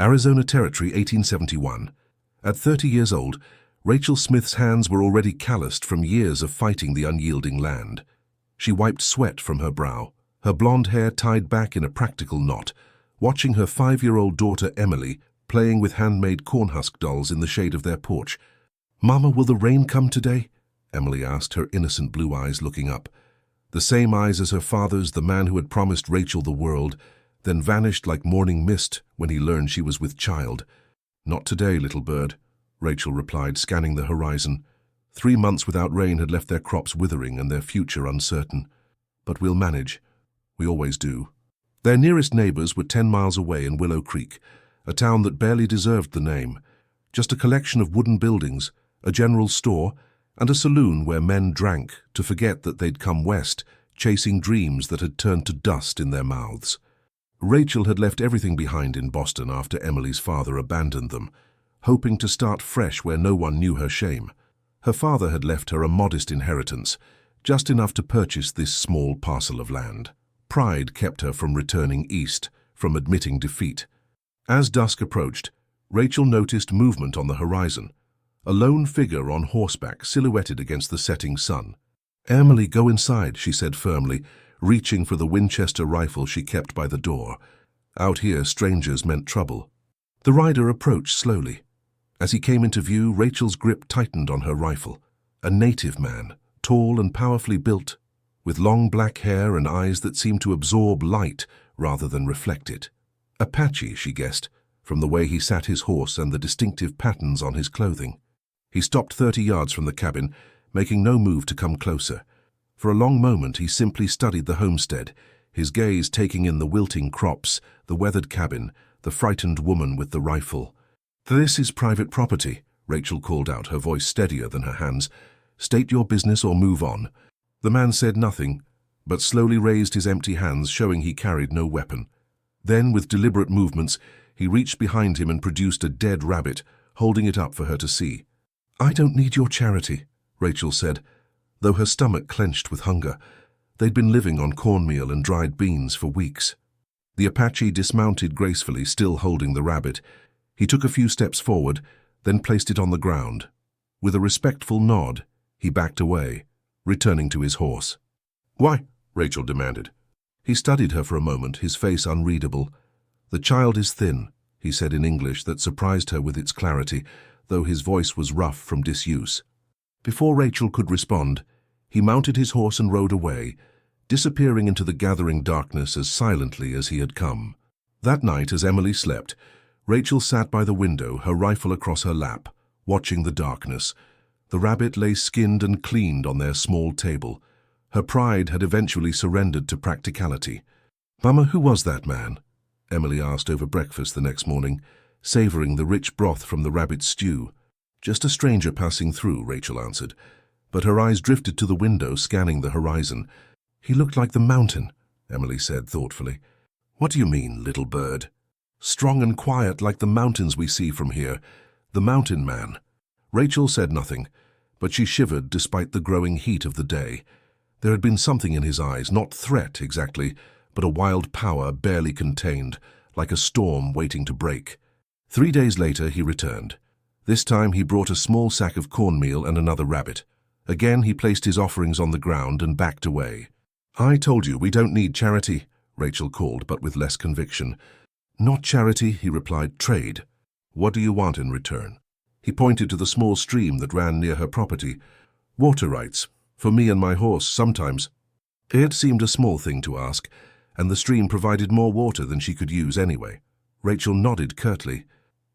Arizona Territory, 1871. At 30 years old, Rachel Smith's hands were already calloused from years of fighting the unyielding land. She wiped sweat from her brow, her blonde hair tied back in a practical knot, watching her 5-year-old daughter Emily playing with handmade cornhusk dolls in the shade of their porch. "Mama, will the rain come today?" Emily asked, her innocent blue eyes looking up. The same eyes as her father's, the man who had promised Rachel the world, then vanished like morning mist when he learned she was with child. "Not today, little bird," Rachel replied, scanning the horizon. 3 months without rain had left their crops withering and their future uncertain. "But we'll manage. We always do." Their nearest neighbors were 10 miles away in Willow Creek, a town that barely deserved the name. Just a collection of wooden buildings, a general store, and a saloon where men drank to forget that they'd come west, chasing dreams that had turned to dust in their mouths. Rachel had left everything behind in Boston after Emily's father abandoned them, hoping to start fresh where no one knew her shame. Her father had left her a modest inheritance, just enough to purchase this small parcel of land. Pride kept her from returning east, from admitting defeat. As dusk approached, Rachel noticed movement on the horizon, a lone figure on horseback silhouetted against the setting sun. "Emily, go inside," she said firmly, reaching for the Winchester rifle she kept by the door. Out here, strangers meant trouble. The rider approached slowly. As he came into view, Rachel's grip tightened on her rifle. A native man, tall and powerfully built, with long black hair and eyes that seemed to absorb light rather than reflect it. Apache, she guessed, from the way he sat his horse and the distinctive patterns on his clothing. He stopped 30 yards from the cabin, making no move to come closer. For a long moment he simply studied the homestead, his gaze taking in the wilting crops, the weathered cabin, the frightened woman with the rifle. "This is private property," Rachel called out, her voice steadier than her hands. "State your business or move on." The man said nothing, but slowly raised his empty hands, showing he carried no weapon. Then, with deliberate movements, he reached behind him and produced a dead rabbit, holding it up for her to see. "I don't need your charity," Rachel said, though her stomach clenched with hunger. They'd been living on cornmeal and dried beans for weeks. The Apache dismounted gracefully, still holding the rabbit. He took a few steps forward, then placed it on the ground. With a respectful nod, he backed away, returning to his horse. "Why?" Rachel demanded. He studied her for a moment, his face unreadable. "The child is thin," he said in English that surprised her with its clarity, though his voice was rough from disuse. Before Rachel could respond, he mounted his horse and rode away, disappearing into the gathering darkness as silently as he had come. That night, as Emily slept, Rachel sat by the window, her rifle across her lap, watching the darkness. The rabbit lay skinned and cleaned on their small table. Her pride had eventually surrendered to practicality. "Mama, who was that man?" Emily asked over breakfast the next morning, savoring the rich broth from the rabbit stew. "Just a stranger passing through," Rachel answered, but her eyes drifted to the window, scanning the horizon. "He looked like the mountain," Emily said thoughtfully. "What do you mean, little bird?" "Strong and quiet like the mountains we see from here. The mountain man." Rachel said nothing, but she shivered despite the growing heat of the day. There had been something in his eyes, not threat exactly, but a wild power barely contained, like a storm waiting to break. 3 days later he returned. This time he brought a small sack of cornmeal and another rabbit. Again he placed his offerings on the ground and backed away. "I told you, we don't need charity," Rachel called, but with less conviction. "Not charity," he replied, "trade." "What do you want in return?" He pointed to the small stream that ran near her property. "Water rights, for me and my horse, sometimes." It seemed a small thing to ask, and the stream provided more water than she could use anyway. Rachel nodded curtly.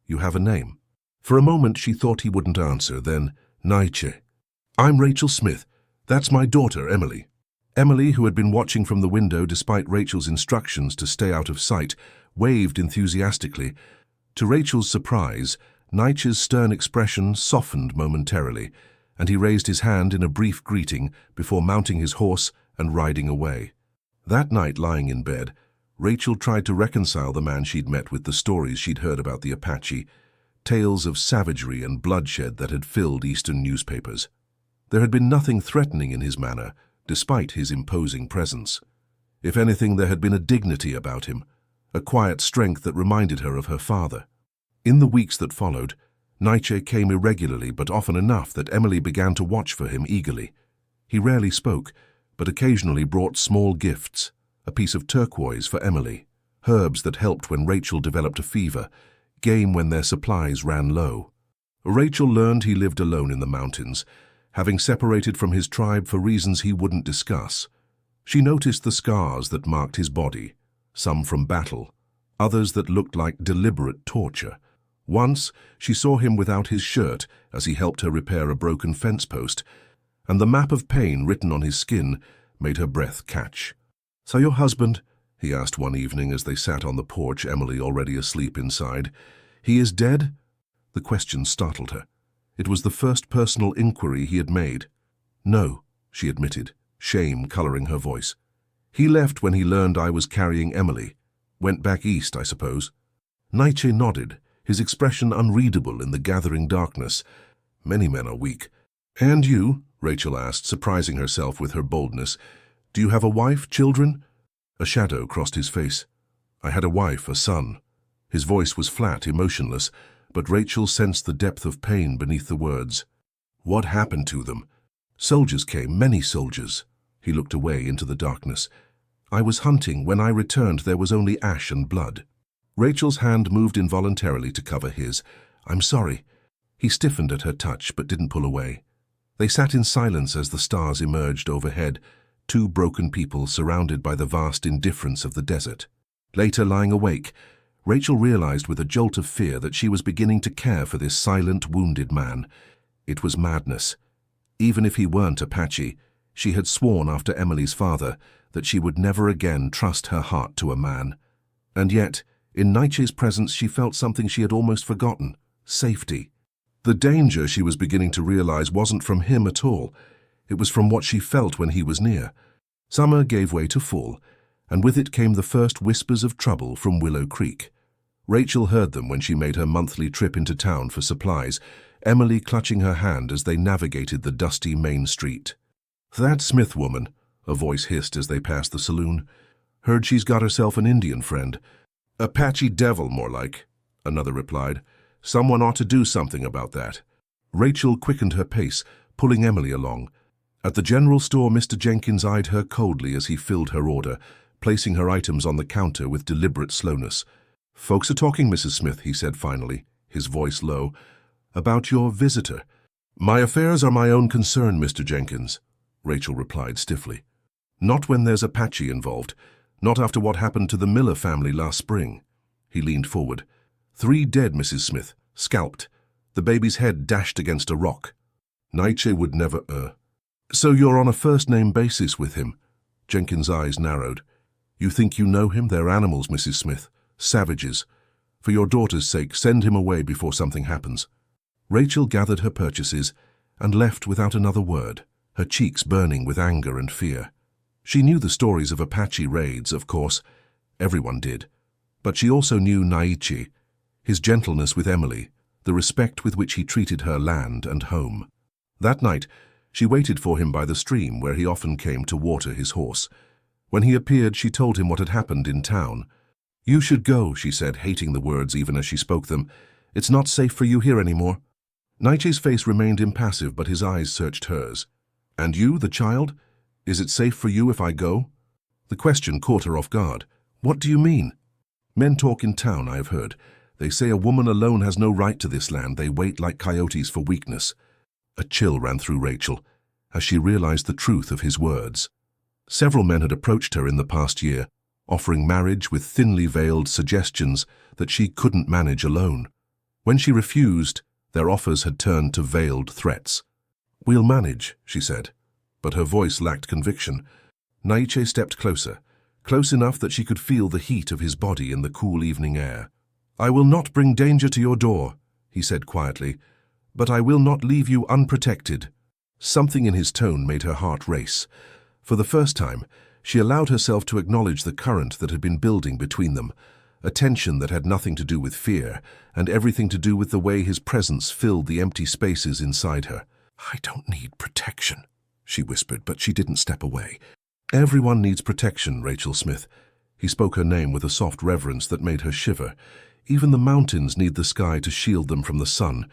"You have a name?" For a moment she thought he wouldn't answer, then, "Naiche." "I'm Rachel Smith. That's my daughter, Emily." Emily, who had been watching from the window despite Rachel's instructions to stay out of sight, waved enthusiastically. To Rachel's surprise, Naiche's stern expression softened momentarily, and he raised his hand in a brief greeting before mounting his horse and riding away. That night, lying in bed, Rachel tried to reconcile the man she'd met with the stories she'd heard about the Apache, tales of savagery and bloodshed that had filled Eastern newspapers. There had been nothing threatening in his manner, despite his imposing presence. If anything, there had been a dignity about him, a quiet strength that reminded her of her father. In the weeks that followed, Naiche came irregularly but often enough that Emily began to watch for him eagerly. He rarely spoke, but occasionally brought small gifts, a piece of turquoise for Emily, herbs that helped when Rachel developed a fever, game when their supplies ran low. Rachel learned he lived alone in the mountains, having separated from his tribe for reasons he wouldn't discuss. She noticed the scars that marked his body, some from battle, others that looked like deliberate torture. Once, she saw him without his shirt as he helped her repair a broken fence post, and the map of pain written on his skin made her breath catch. "So your husband?" he asked one evening as they sat on the porch, Emily already asleep inside. "He is dead?" The question startled her. It was the first personal inquiry he had made. "No," she admitted, shame coloring her voice. "He left when he learned I was carrying Emily. Went back east, I suppose." Naiche nodded, his expression unreadable in the gathering darkness. "Many men are weak." "And you?" Rachel asked, surprising herself with her boldness. "Do you have a wife, children?" A shadow crossed his face. "I had a wife, a son." His voice was flat, emotionless, but Rachel sensed the depth of pain beneath the words. "What happened to them?" "Soldiers came, many soldiers." He looked away into the darkness. "I was hunting. When I returned, there was only ash and blood." Rachel's hand moved involuntarily to cover his. "I'm sorry." He stiffened at her touch, but didn't pull away. They sat in silence as the stars emerged overhead, two broken people surrounded by the vast indifference of the desert. Later, lying awake, Rachel realized with a jolt of fear that she was beginning to care for this silent, wounded man. It was madness. Even if he weren't Apache, she had sworn after Emily's father that she would never again trust her heart to a man. And yet, in Naiche's presence, she felt something she had almost forgotten: safety. The danger, she was beginning to realize, wasn't from him at all. It was from what she felt when he was near. Summer gave way to fall, and with it came the first whispers of trouble from Willow Creek. Rachel heard them when she made her monthly trip into town for supplies, Emily clutching her hand as they navigated the dusty main street. "That Smith woman," a voice hissed as they passed the saloon. "Heard she's got herself an Indian friend." "Apache devil, more like," another replied. "Someone ought to do something about that." Rachel quickened her pace, pulling Emily along. At the general store, Mr. Jenkins eyed her coldly as he filled her order, placing her items on the counter with deliberate slowness. "Folks are talking, Mrs. Smith," he said finally, his voice low, "about your visitor." "My affairs are my own concern, Mr. Jenkins," Rachel replied stiffly. "Not when there's Apache involved. Not after what happened to the Miller family last spring." He leaned forward. 3 dead, Mrs. Smith, scalped. The baby's head dashed against a rock. Naiche would never, So you're on a first-name basis with him? Jenkins' eyes narrowed. "You think you know him? They're animals, Mrs. Smith. Savages. For your daughter's sake, send him away before something happens." Rachel gathered her purchases and left without another word, her cheeks burning with anger and fear. She knew the stories of Apache raids, of course. Everyone did. But she also knew Naiche, his gentleness with Emily, the respect with which he treated her land and home. That night, she waited for him by the stream where he often came to water his horse. When he appeared, she told him what had happened in town. "You should go," she said, hating the words even as she spoke them. "It's not safe for you here anymore." Naiche's face remained impassive, but his eyes searched hers. "And you, the child? Is it safe for you if I go?" The question caught her off guard. "What do you mean?" "Men talk in town, I have heard. They say a woman alone has no right to this land. They wait like coyotes for weakness." A chill ran through Rachel as she realized the truth of his words. Several men had approached her in the past year, offering marriage with thinly veiled suggestions that she couldn't manage alone. When she refused, their offers had turned to veiled threats. "We'll manage," she said, but her voice lacked conviction. Naiche stepped closer, close enough that she could feel the heat of his body in the cool evening air. "I will not bring danger to your door," he said quietly, "but I will not leave you unprotected." Something in his tone made her heart race. For the first time, she allowed herself to acknowledge the current that had been building between them, a tension that had nothing to do with fear and everything to do with the way his presence filled the empty spaces inside her. "I don't need protection," she whispered, but she didn't step away. "Everyone needs protection, Rachel Smith." He spoke her name with a soft reverence that made her shiver. Even the mountains need the sky to shield them from the sun.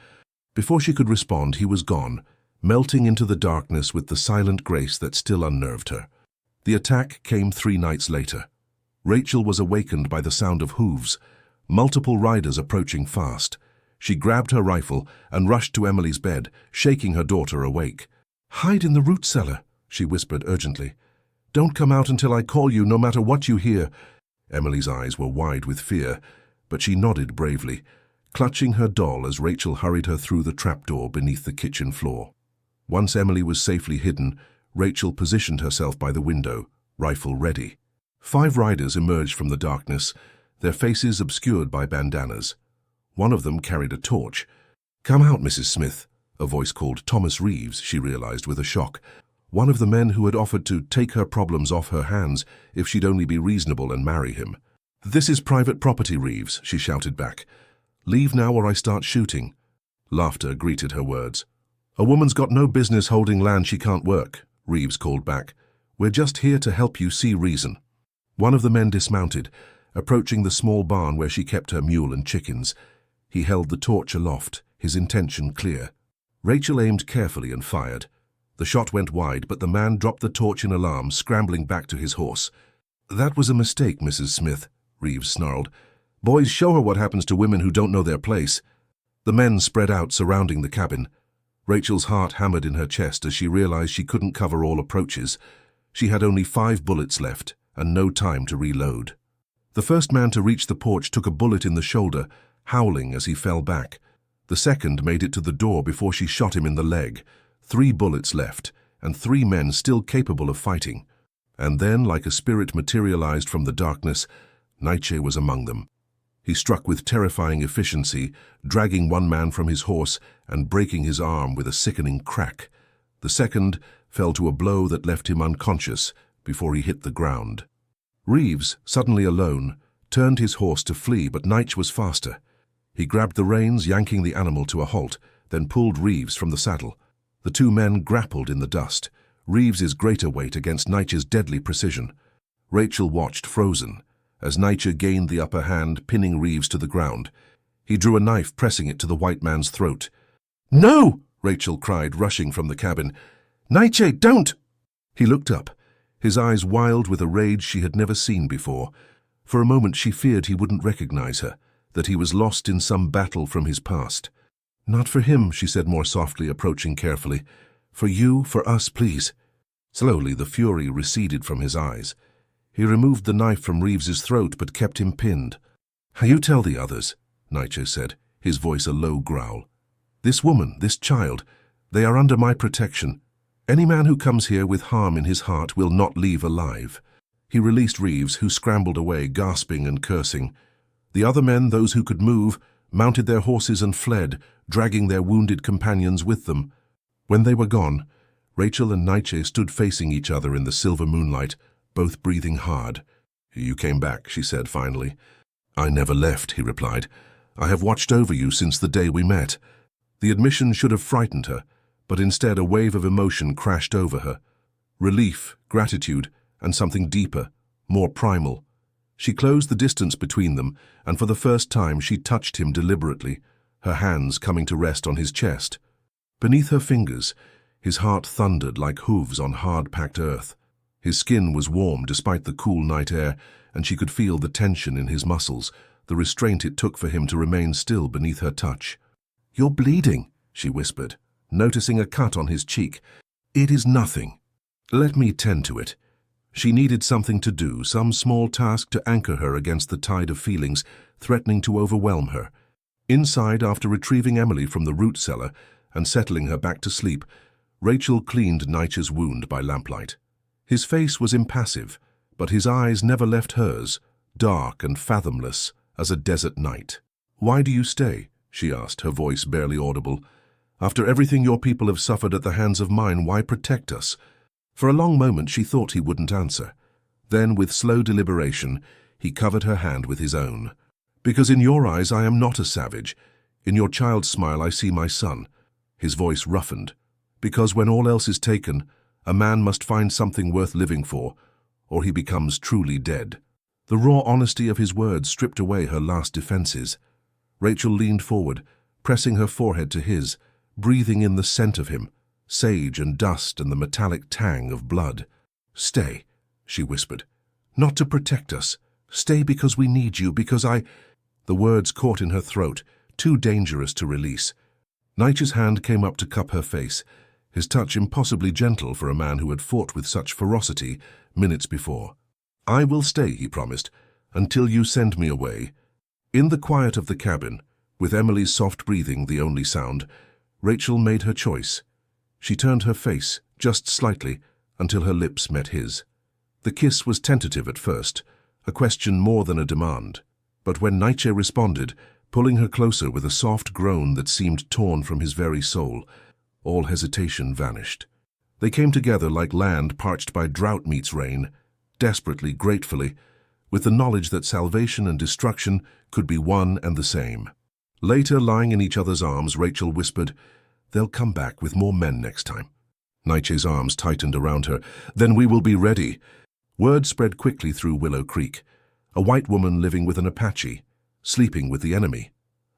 Before she could respond, he was gone, melting into the darkness with the silent grace that still unnerved her. The attack came 3 nights later. Rachel was awakened by the sound of hooves, multiple riders approaching fast. She grabbed her rifle and rushed to Emily's bed, shaking her daughter awake. "Hide in the root cellar," she whispered urgently. "Don't come out until I call you, no matter what you hear." Emily's eyes were wide with fear, but she nodded bravely, clutching her doll as Rachel hurried her through the trapdoor beneath the kitchen floor. Once Emily was safely hidden, Rachel positioned herself by the window, rifle ready. 5 riders emerged from the darkness, their faces obscured by bandanas. One of them carried a torch. "Come out, Mrs. Smith," a voice called Thomas Reeves, she realized with a shock. One of the men who had offered to take her problems off her hands if she'd only be reasonable and marry him. "This is private property, Reeves," she shouted back. "Leave now or I start shooting." Laughter greeted her words. "A woman's got no business holding land she can't work," Reeves called back. "We're just here to help you see reason." One of the men dismounted, approaching the small barn where she kept her mule and chickens. He held the torch aloft, his intention clear. Rachel aimed carefully and fired. The shot went wide, but the man dropped the torch in alarm, scrambling back to his horse. "That was a mistake, Mrs. Smith," Reeves snarled. "Boys, show her what happens to women who don't know their place." The men spread out, surrounding the cabin. Rachel's heart hammered in her chest as she realized she couldn't cover all approaches. She had only 5 bullets left, and no time to reload. The first man to reach the porch took a bullet in the shoulder, howling as he fell back. The second made it to the door before she shot him in the leg. 3 bullets left, and 3 men still capable of fighting. And then, like a spirit materialized from the darkness, Naiche was among them. He struck with terrifying efficiency, dragging one man from his horse and breaking his arm with a sickening crack. The second fell to a blow that left him unconscious before he hit the ground. Reeves, suddenly alone, turned his horse to flee, but Naiche was faster. He grabbed the reins, yanking the animal to a halt, then pulled Reeves from the saddle. The 2 men grappled in the dust, Reeves's greater weight against Naiche's deadly precision. Rachel watched frozen as Naiche gained the upper hand, pinning Reeves to the ground. He drew a knife, pressing it to the white man's throat. "No!" Rachel cried, rushing from the cabin. "Naiche, don't!" He looked up, his eyes wild with a rage she had never seen before. For a moment she feared he wouldn't recognize her, that he was lost in some battle from his past. "Not for him," she said more softly, approaching carefully. "For you, for us, please." Slowly the fury receded from his eyes. He removed the knife from Reeves's throat but kept him pinned. "You tell the others," Naiche said, his voice a low growl. "This woman, this child, they are under my protection. Any man who comes here with harm in his heart will not leave alive." He released Reeves, who scrambled away, gasping and cursing. The other men, those who could move, mounted their horses and fled, dragging their wounded companions with them. When they were gone, Rachel and Naiche stood facing each other in the silver moonlight, both breathing hard. "You came back," she said finally. "I never left," he replied. "I have watched over you since the day we met." The admission should have frightened her, but instead a wave of emotion crashed over her. Relief, gratitude, and something deeper, more primal. She closed the distance between them, and for the first time she touched him deliberately, her hands coming to rest on his chest. Beneath her fingers, his heart thundered like hooves on hard-packed earth. His skin was warm despite the cool night air, and she could feel the tension in his muscles, the restraint it took for him to remain still beneath her touch. "You're bleeding," she whispered, noticing a cut on his cheek. "It is nothing. Let me tend to it." She needed something to do, some small task to anchor her against the tide of feelings threatening to overwhelm her. Inside, after retrieving Emily from the root cellar and settling her back to sleep, Rachel cleaned Naiche's wound by lamplight. His face was impassive, but his eyes never left hers, dark and fathomless as a desert night. "Why do you stay?" she asked, her voice barely audible. "After everything your people have suffered at the hands of mine, why protect us?" For a long moment she thought he wouldn't answer. Then, with slow deliberation, he covered her hand with his own. "Because in your eyes I am not a savage. In your child's smile I see my son." His voice roughened. "Because when all else is taken, a man must find something worth living for, or he becomes truly dead." The raw honesty of his words stripped away her last defenses. Rachel leaned forward, pressing her forehead to his, breathing in the scent of him, sage and dust and the metallic tang of blood. "Stay," she whispered. "Not to protect us. Stay because we need you, because I—" The words caught in her throat, too dangerous to release. Naiche's hand came up to cup her face, his touch impossibly gentle for a man who had fought with such ferocity minutes before. "I will stay," he promised, "until you send me away." In the quiet of the cabin, with Emily's soft breathing the only sound, Rachel made her choice. She turned her face, just slightly, until her lips met his. The kiss was tentative at first, a question more than a demand. But when Naiche responded, pulling her closer with a soft groan that seemed torn from his very soul, all hesitation vanished. They came together like land parched by drought meets rain, desperately, gratefully, with the knowledge that salvation and destruction could be one and the same. Later, lying in each other's arms, Rachel whispered, "They'll come back with more men next time." Naiche's arms tightened around her. "Then we will be ready." Word spread quickly through Willow Creek. A white woman living with an Apache, sleeping with the enemy.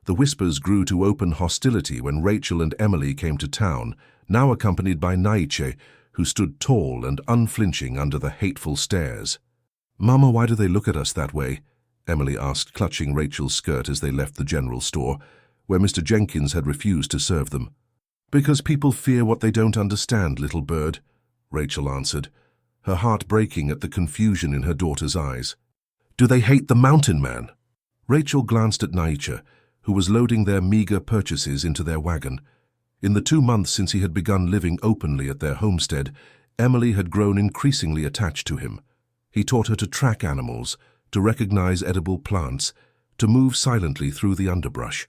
The whispers grew to open hostility when Rachel and Emily came to town, now accompanied by Naiche, who stood tall and unflinching under the hateful stares. "Mama, why do they look at us that way?" Emily asked, clutching Rachel's skirt as they left the general store, where Mr. Jenkins had refused to serve them. "Because people fear what they don't understand, little bird," Rachel answered, her heart breaking at the confusion in her daughter's eyes. "Do they hate the mountain man?" Rachel glanced at Naiche, who was loading their meager purchases into their wagon. In the 2 months since he had begun living openly at their homestead, Emily had grown increasingly attached to him. He taught her to track animals, to recognize edible plants, to move silently through the underbrush.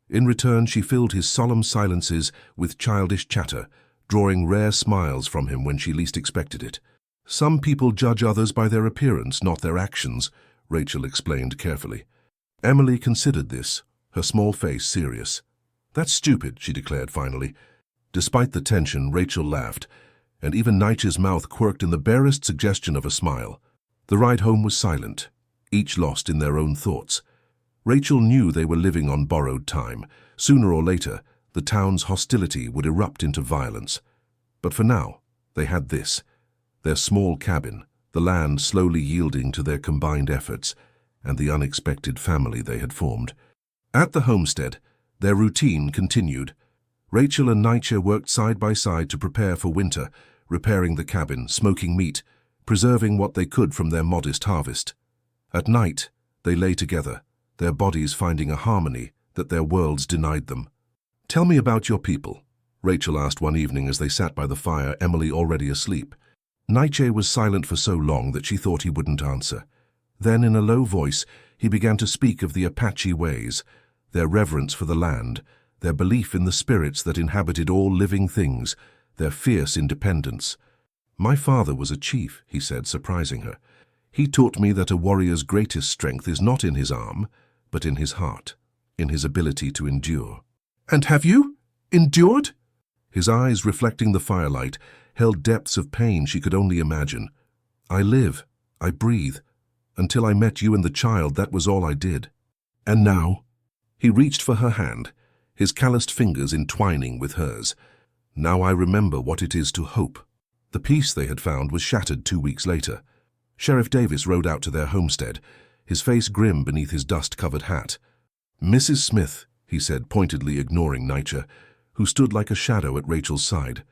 In return, she filled his solemn silences with childish chatter, drawing rare smiles from him when she least expected it. "Some people judge others by their appearance, not their actions," Rachel explained carefully. Emily considered this, her small face serious. "That's stupid," she declared finally. Despite the tension, Rachel laughed, and even Naiche's mouth quirked in the barest suggestion of a smile. The ride home was silent, each lost in their own thoughts. Rachel knew they were living on borrowed time. Sooner or later, the town's hostility would erupt into violence. But for now, they had this, their small cabin, the land slowly yielding to their combined efforts, and the unexpected family they had formed. At the homestead, their routine continued. Rachel and Naiche worked side by side to prepare for winter, repairing the cabin, smoking meat, preserving what they could from their modest harvest. At night, they lay together, their bodies finding a harmony that their worlds denied them. "Tell me about your people," Rachel asked one evening as they sat by the fire, Emily already asleep. Naiche was silent for so long that she thought he wouldn't answer. Then, in a low voice, he began to speak of the Apache ways, their reverence for the land, their belief in the spirits that inhabited all living things, their fierce independence. "My father was a chief," he said, surprising her. "He taught me that a warrior's greatest strength is not in his arm, but in his heart, in his ability to endure." "And have you endured?" His eyes, reflecting the firelight, held depths of pain she could only imagine. "I live, I breathe. Until I met you and the child, that was all I did." "And now?" He reached for her hand, his calloused fingers entwining with hers. "Now I remember what it is to hope." The peace they had found was shattered 2 weeks later. Sheriff Davis rode out to their homestead, his face grim beneath his dust-covered hat. "Mrs. Smith," he said, pointedly ignoring Naiche, who stood like a shadow at Rachel's side.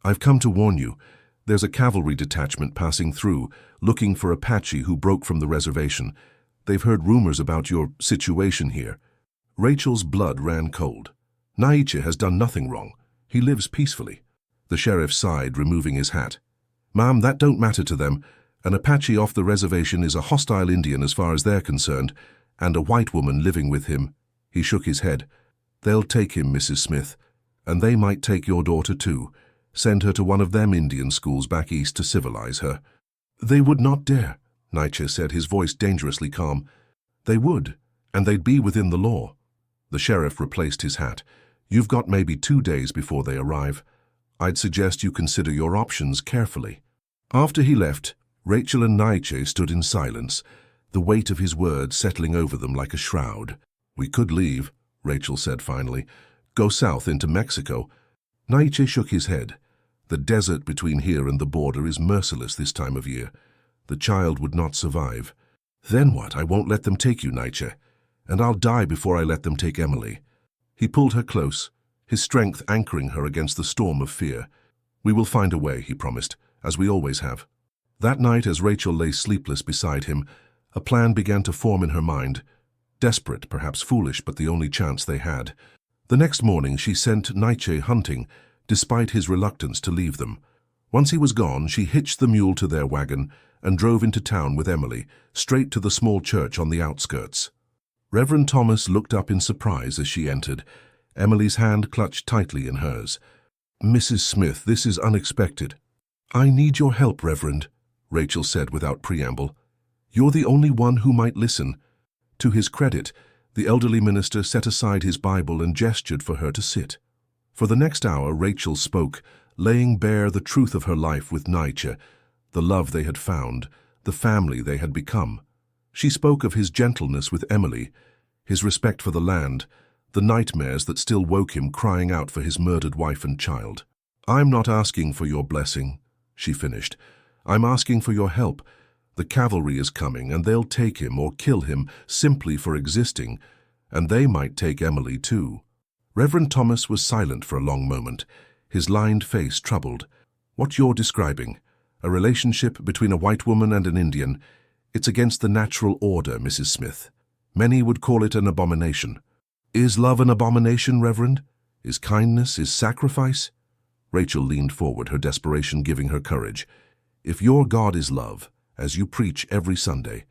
"I've come to warn you. There's a cavalry detachment passing through, looking for Apache who broke from the reservation. They've heard rumors about your situation here." Rachel's blood ran cold. "Naiche has done nothing wrong. He lives peacefully." The sheriff sighed, removing his hat. "Ma'am, that don't matter to them. An Apache off the reservation is a hostile Indian as far as they're concerned, and a white woman living with him." He shook his head. "They'll take him, Mrs. Smith, and they might take your daughter too. Send her to one of them Indian schools back east to civilize her." "They would not dare," Naiche said, his voice dangerously calm. "They would, and they'd be within the law." The sheriff replaced his hat. "You've got maybe 2 days before they arrive. I'd suggest you consider your options carefully." After he left, Rachel and Naiche stood in silence, the weight of his words settling over them like a shroud. "We could leave," Rachel said finally. "Go south into Mexico." Naiche shook his head. "The desert between here and the border is merciless this time of year. The child would not survive." "Then what? I won't let them take you, Naiche. And I'll die before I let them take Emily." He pulled her close, his strength anchoring her against the storm of fear. "We will find a way," he promised, "as we always have." That night, as Rachel lay sleepless beside him, a plan began to form in her mind. Desperate, perhaps foolish, but the only chance they had. The next morning she sent Naiche hunting, despite his reluctance to leave them. Once he was gone, she hitched the mule to their wagon and drove into town with Emily, straight to the small church on the outskirts. Reverend Thomas looked up in surprise as she entered, Emily's hand clutched tightly in hers. "Mrs. Smith, this is unexpected." "I need your help, Reverend," Rachel said without preamble. "You're the only one who might listen." To his credit, the elderly minister set aside his Bible and gestured for her to sit. For the next hour, Rachel spoke, laying bare the truth of her life with Naiche, the love they had found, the family they had become. She spoke of his gentleness with Emily, his respect for the land, the nightmares that still woke him crying out for his murdered wife and child. "I'm not asking for your blessing," she finished. "I'm asking for your help. The cavalry is coming, and they'll take him or kill him simply for existing, and they might take Emily too." Reverend Thomas was silent for a long moment, his lined face troubled. "What you're describing, a relationship between a white woman and an Indian, it's against the natural order, Mrs. Smith. Many would call it an abomination." "Is love an abomination, Reverend? Is kindness, is sacrifice?" Rachel leaned forward, her desperation giving her courage. "If your God is love, as you preach every Sunday,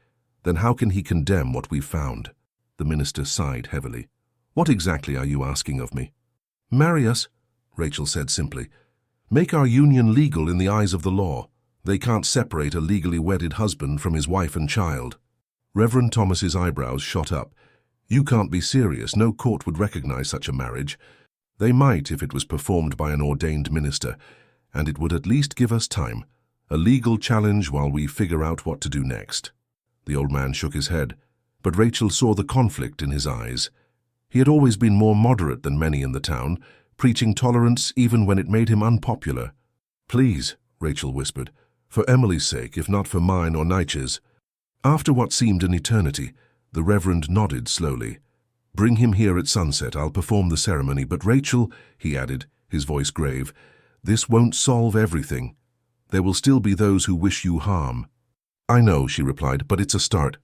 then how can he condemn what we've found?" The minister sighed heavily. "What exactly are you asking of me?" "Marry us," Rachel said simply. "Make our union legal in the eyes of the law. They can't separate a legally wedded husband from his wife and child." Reverend Thomas's eyebrows shot up. "You can't be serious. No court would recognize such a marriage. They might if it was performed by an ordained minister, and it would at least give us time. A legal challenge while we figure out what to do next." The old man shook his head, but Rachel saw the conflict in his eyes. He had always been more moderate than many in the town, preaching tolerance even when it made him unpopular. "Please," Rachel whispered, "for Emily's sake, if not for mine or Naiche's." After what seemed an eternity, the Reverend nodded slowly. "Bring him here at sunset. I'll perform the ceremony. But Rachel," he added, his voice grave, "this won't solve everything. There will still be those who wish you harm." "I know," she replied, "but it's a start."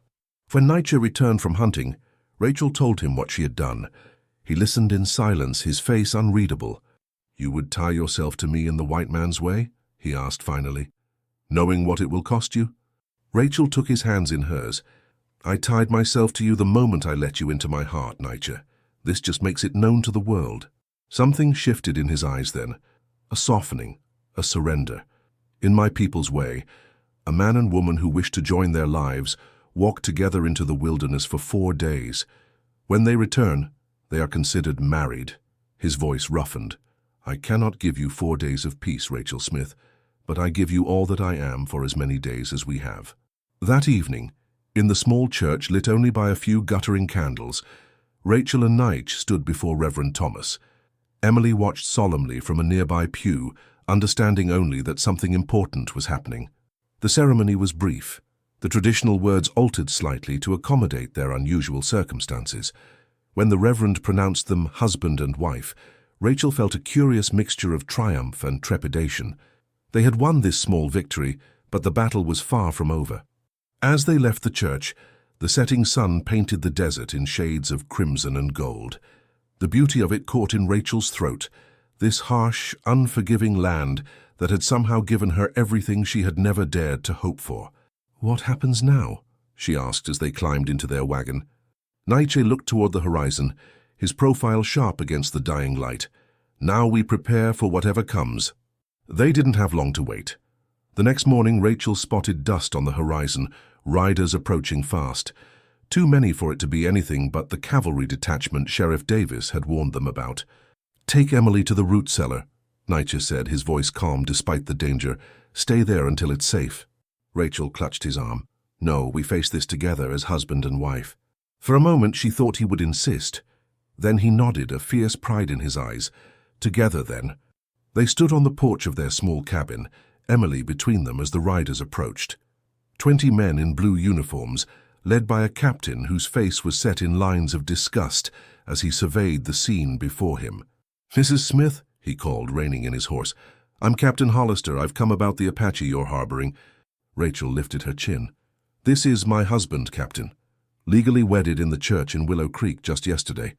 When Naiche returned from hunting, Rachel told him what she had done. He listened in silence, his face unreadable. "You would tie yourself to me in the white man's way?" he asked finally. "Knowing what it will cost you?" Rachel took his hands in hers. "I tied myself to you the moment I let you into my heart, Naiche. This just makes it known to the world." Something shifted in his eyes then, a softening, a surrender. "In my people's way, a man and woman who wish to join their lives walk together into the wilderness for 4 days. When they return, they are considered married." His voice roughened. "I cannot give you 4 days of peace, Rachel Smith, but I give you all that I am for as many days as we have." That evening, in the small church lit only by a few guttering candles, Rachel and Naiche stood before Reverend Thomas. Emily watched solemnly from a nearby pew, understanding only that something important was happening. The ceremony was brief. The traditional words altered slightly to accommodate their unusual circumstances. When the Reverend pronounced them husband and wife, Rachel felt a curious mixture of triumph and trepidation. They had won this small victory, but the battle was far from over. As they left the church, the setting sun painted the desert in shades of crimson and gold. The beauty of it caught in Rachel's throat, this harsh, unforgiving land that had somehow given her everything she had never dared to hope for. "What happens now?" she asked as they climbed into their wagon. Naiche looked toward the horizon, his profile sharp against the dying light. "Now we prepare for whatever comes." They didn't have long to wait. The next morning, Rachel spotted dust on the horizon, riders approaching fast. Too many for it to be anything but the cavalry detachment Sheriff Davis had warned them about. "Take Emily to the root cellar," Naiche said, his voice calm despite the danger. "Stay there until it's safe." Rachel clutched his arm. No, we face this together as husband and wife. For a moment she thought he would insist. Then he nodded, a fierce pride in his eyes. Together, then. They stood on the porch of their small cabin, Emily between them as the riders approached. 20 men in blue uniforms, led by a captain whose face was set in lines of disgust as he surveyed the scene before him. "Mrs. Smith," he called, reining in his horse. "I'm Captain Hollister. I've come about the Apache you're harboring." Rachel lifted her chin. "This is my husband, Captain. Legally wedded in the church in Willow Creek just yesterday.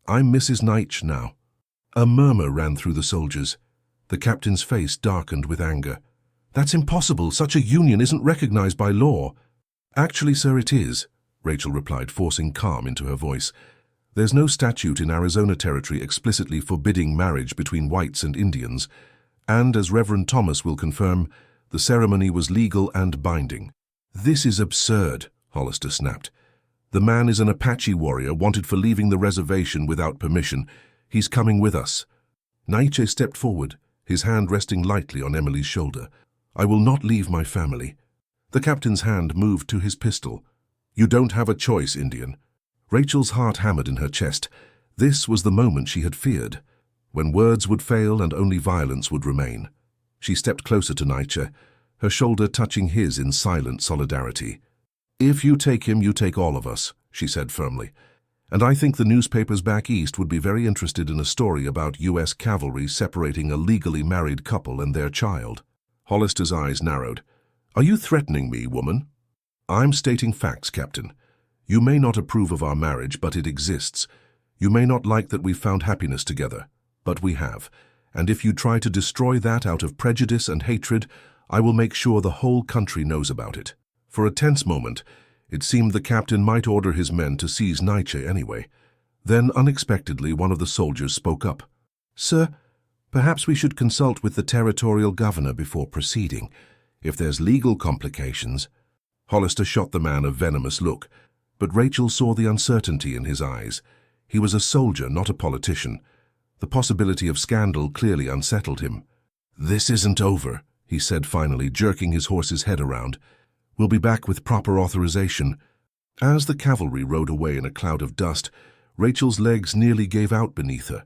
I'm Mrs. Naiche now." A murmur ran through the soldiers. The captain's face darkened with anger. "That's impossible. Such a union isn't recognized by law." "Actually, sir, it is," Rachel replied, forcing calm into her voice. "There's no statute in Arizona territory explicitly forbidding marriage between whites and Indians, and, as Reverend Thomas will confirm, the ceremony was legal and binding." "This is absurd," Hollister snapped. "The man is an Apache warrior wanted for leaving the reservation without permission. He's coming with us." Naiche stepped forward, his hand resting lightly on Emily's shoulder. "I will not leave my family." The captain's hand moved to his pistol. "You don't have a choice, Indian." Rachel's heart hammered in her chest. This was the moment she had feared, when words would fail and only violence would remain. She stepped closer to Naiche, her shoulder touching his in silent solidarity. "If you take him, you take all of us," she said firmly. "And I think the newspapers back east would be very interested in a story about U.S. cavalry separating a legally married couple and their child." Hollister's eyes narrowed. "Are you threatening me, woman?" "I'm stating facts, Captain. You may not approve of our marriage, but it exists. You may not like that we've found happiness together, but we have. And if you try to destroy that out of prejudice and hatred, I will make sure the whole country knows about it." For a tense moment, it seemed the captain might order his men to seize Naiche anyway. Then, unexpectedly, one of the soldiers spoke up. "Sir, perhaps we should consult with the territorial governor before proceeding. If there's legal complications—" Hollister shot the man a venomous look, but Rachel saw the uncertainty in his eyes. He was a soldier, not a politician. The possibility of scandal clearly unsettled him. "This isn't over," he said finally, jerking his horse's head around. "We'll be back with proper authorization." As the cavalry rode away in a cloud of dust, Rachel's legs nearly gave out beneath her.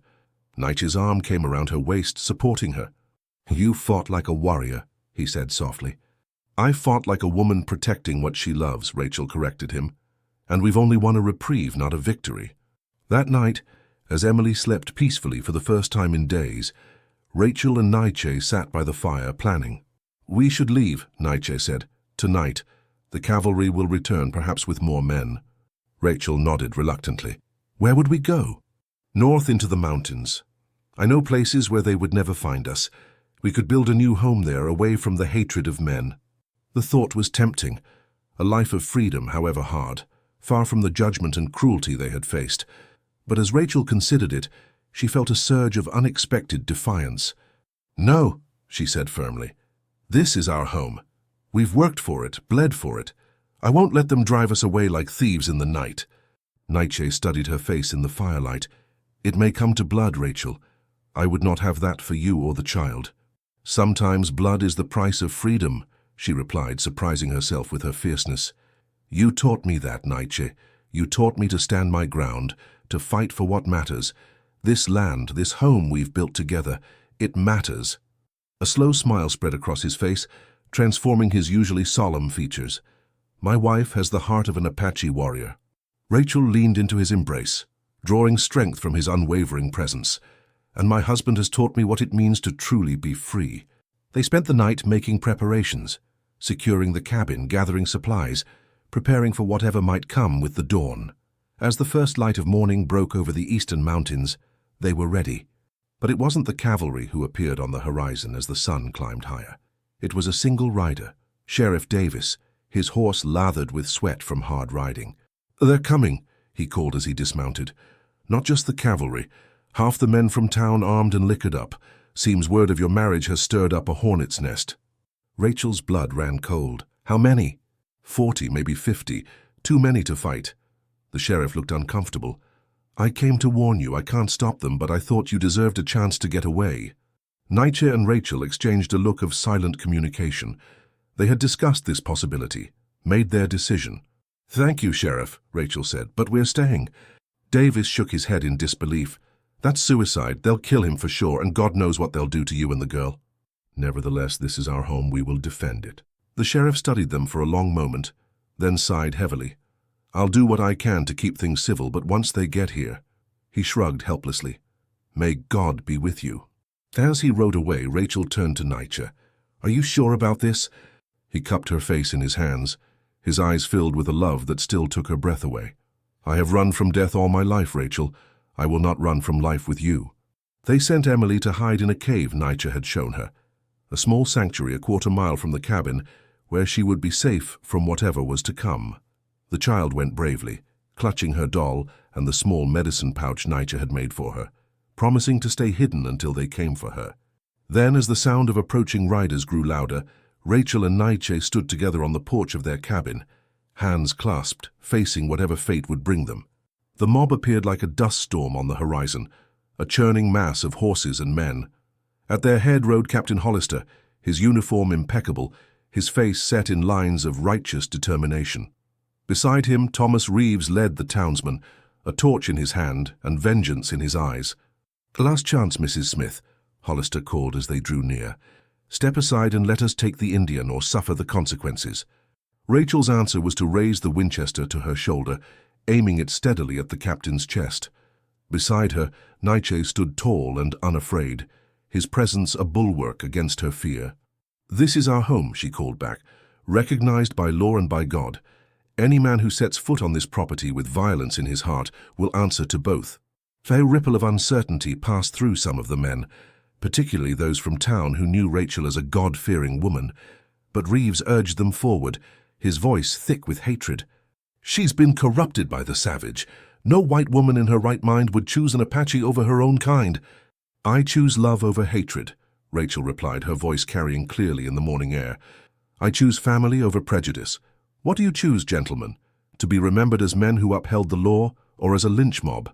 Naiche's arm came around her waist, supporting her. "You fought like a warrior," he said softly. "I fought like a woman protecting what she loves," Rachel corrected him. "And we've only won a reprieve, not a victory." That night, as Emily slept peacefully for the first time in days, Rachel and Naiche sat by the fire planning. "We should leave," Naiche said. "Tonight. The cavalry will return, perhaps with more men." Rachel nodded reluctantly. "Where would we go?" "North into the mountains. I know places where they would never find us. We could build a new home there, away from the hatred of men." The thought was tempting. A life of freedom, however hard, far from the judgment and cruelty they had faced. But as Rachel considered it, she felt a surge of unexpected defiance. "No," she said firmly. "This is our home. We've worked for it, bled for it. I won't let them drive us away like thieves in the night." Naiche studied her face in the firelight. "It may come to blood, Rachel. I would not have that for you or the child." "Sometimes blood is the price of freedom," she replied, surprising herself with her fierceness. "You taught me that, Naiche. You taught me to stand my ground, to fight for what matters. This land, this home we've built together, it matters." A slow smile spread across his face, transforming his usually solemn features. "My wife has the heart of an Apache warrior." Rachel leaned into his embrace, drawing strength from his unwavering presence. "And my husband has taught me what it means to truly be free." They spent the night making preparations, securing the cabin, gathering supplies, preparing for whatever might come with the dawn. As the first light of morning broke over the eastern mountains, they were ready. But it wasn't the cavalry who appeared on the horizon as the sun climbed higher. It was a single rider, Sheriff Davis, his horse lathered with sweat from hard riding. "They're coming," he called as he dismounted. "Not just the cavalry. Half the men from town armed and liquored up. Seems word of your marriage has stirred up a hornet's nest." Rachel's blood ran cold. "How many?" 40, maybe 50. Too many to fight." The sheriff looked uncomfortable. "I came to warn you. I can't stop them, but I thought you deserved a chance to get away." Naiche and Rachel exchanged a look of silent communication. They had discussed this possibility, made their decision. "Thank you, Sheriff," Rachel said, "but we're staying." Davis shook his head in disbelief. "That's suicide. They'll kill him for sure, and God knows what they'll do to you and the girl." "Nevertheless, this is our home. We will defend it." The sheriff studied them for a long moment, then sighed heavily. "I'll do what I can to keep things civil, but once they get here—" He shrugged helplessly. "May God be with you." As he rode away, Rachel turned to Naiche. "Are you sure about this?" He cupped her face in his hands, his eyes filled with a love that still took her breath away. "I have run from death all my life, Rachel. I will not run from life with you." They sent Emily to hide in a cave Naiche had shown her, a small sanctuary a quarter-mile from the cabin, where she would be safe from whatever was to come. The child went bravely, clutching her doll and the small medicine pouch Naiche had made for her, promising to stay hidden until they came for her. Then, as the sound of approaching riders grew louder, Rachel and Naiche stood together on the porch of their cabin, hands clasped, facing whatever fate would bring them. The mob appeared like a dust storm on the horizon, a churning mass of horses and men. At their head rode Captain Hollister, his uniform impeccable, his face set in lines of righteous determination. Beside him, Thomas Reeves led the townsmen, a torch in his hand and vengeance in his eyes. "Last chance, Mrs. Smith," Hollister called as they drew near. "Step aside and let us take the Indian or suffer the consequences." Rachel's answer was to raise the Winchester to her shoulder, aiming it steadily at the captain's chest. Beside her, Naiche stood tall and unafraid, his presence a bulwark against her fear. "This is our home," she called back, "recognized by law and by God. Any man who sets foot on this property with violence in his heart will answer to both." A ripple of uncertainty passed through some of the men, particularly those from town who knew Rachel as a God-fearing woman. But Reeves urged them forward, his voice thick with hatred. "She's been corrupted by the savage. No white woman in her right mind would choose an Apache over her own kind." "I choose love over hatred," Rachel replied, her voice carrying clearly in the morning air. "I choose family over prejudice. What do you choose, gentlemen? To be remembered as men who upheld the law, or as a lynch mob?"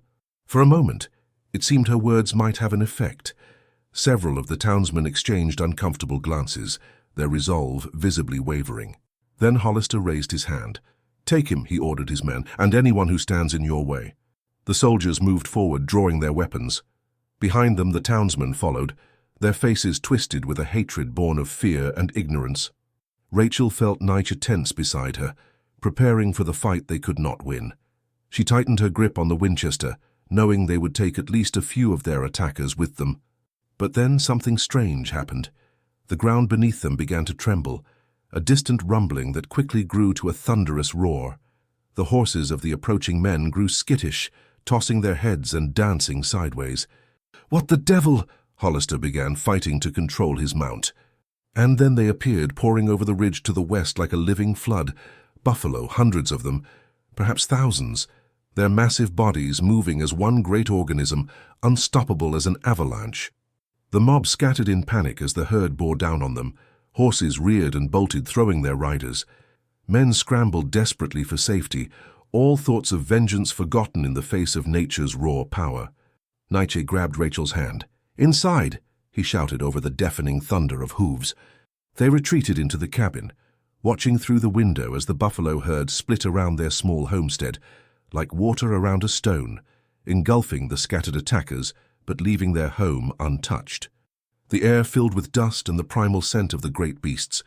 For a moment, it seemed her words might have an effect. Several of the townsmen exchanged uncomfortable glances, their resolve visibly wavering. Then Hollister raised his hand. "Take him," he ordered his men, "and anyone who stands in your way." The soldiers moved forward, drawing their weapons. Behind them the townsmen followed, their faces twisted with a hatred born of fear and ignorance. Rachel felt Naiche tense beside her, preparing for the fight they could not win. She tightened her grip on the Winchester, knowing they would take at least a few of their attackers with them. But then something strange happened. The ground beneath them began to tremble, a distant rumbling that quickly grew to a thunderous roar. The horses of the approaching men grew skittish, tossing their heads and dancing sideways. "What the devil?" Hollister began, fighting to control his mount. And then they appeared, pouring over the ridge to the west like a living flood. Buffalo, hundreds of them, perhaps thousands, their massive bodies moving as one great organism, unstoppable as an avalanche. The mob scattered in panic as the herd bore down on them. Horses reared and bolted, throwing their riders. Men scrambled desperately for safety, all thoughts of vengeance forgotten in the face of nature's raw power. Naiche grabbed Rachel's hand. "Inside!" he shouted over the deafening thunder of hooves. They retreated into the cabin, watching through the window as the buffalo herd split around their small homestead, like water around a stone, engulfing the scattered attackers, but leaving their home untouched. The air filled with dust and the primal scent of the great beasts.